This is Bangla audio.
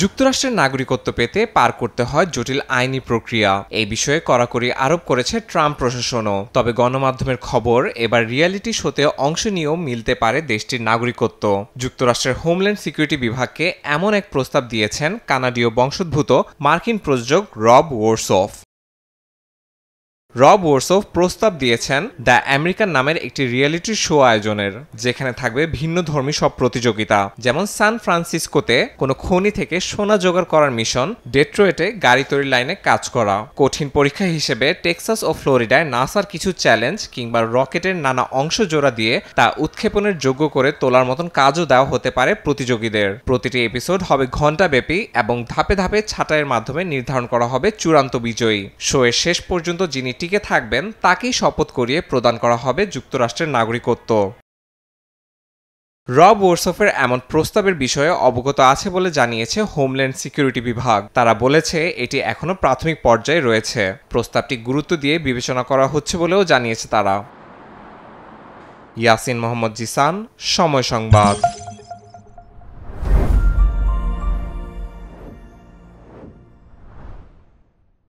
যুক্তরাষ্ট্রের নাগরিকত্ব পেতে পার করতে হয় জটিল আইনি প্রক্রিয়া। এই বিষয়ে কড়াকড়ি আরোপ করেছে ট্রাম্প প্রশাসনও। তবে গণমাধ্যমের খবর, এবার রিয়ালিটি শোতে অংশ নিয়েও মিলতে পারে দেশটির নাগরিকত্ব। যুক্তরাষ্ট্রের হোমল্যান্ড সিকিউরিটি বিভাগকে এমন এক প্রস্তাব দিয়েছেন কানাডীয় বংশোদ্ভূত মার্কিন প্রযোজক রব ওরসফ। প্রস্তাব দিয়েছেন দ্য আমেরিকান নামের একটি রিয়েলিটি শো আয়োজনের, যেখানে থাকবে ভিন্নধর্মী সব প্রতিযোগিতা, যেমন সান ফ্রান্সিসকোতে কোনো খনি থেকে সোনা জোগাড় করার মিশন, ডেট্রয়েটে গাড়ি তৈরির লাইনে কাজ করা, কঠিন পরীক্ষা হিসেবে টেক্সাস ও ফ্লোরিডায় নাসার কিছু চ্যালেঞ্জ কিংবা রকেটের নানা অংশ জোড়া দিয়ে তা উৎক্ষেপণের যোগ্য করে তোলার মতন কাজও দেওয়া হতে পারে প্রতিযোগীদের। প্রতিটি এপিসোড হবে ঘণ্টাব্যাপী এবং ধাপে ধাপে ছাঁটাইয়ের মাধ্যমে নির্ধারণ করা হবে চূড়ান্ত বিজয়ী। শো এর শেষ পর্যন্ত যিনি টিকে থাকবেন তাকেই শপথ করিয়ে প্রদান করা হবে যুক্তরাষ্ট্রের নাগরিকত্ব। রব ওরসফের এমন প্রস্তাবের বিষয়ে অবগত আছে বলে জানিয়েছে হোমল্যান্ড সিকিউরিটি বিভাগ। তারা বলেছে এটি এখনো প্রাথমিক পর্যায়ে রয়েছে। প্রস্তাবটি গুরুত্ব দিয়ে বিবেচনা করা হচ্ছে বলেও জানিয়েছে তারা। ইয়াসিন মোহাম্মদ জিসান, সময় সংবাদ।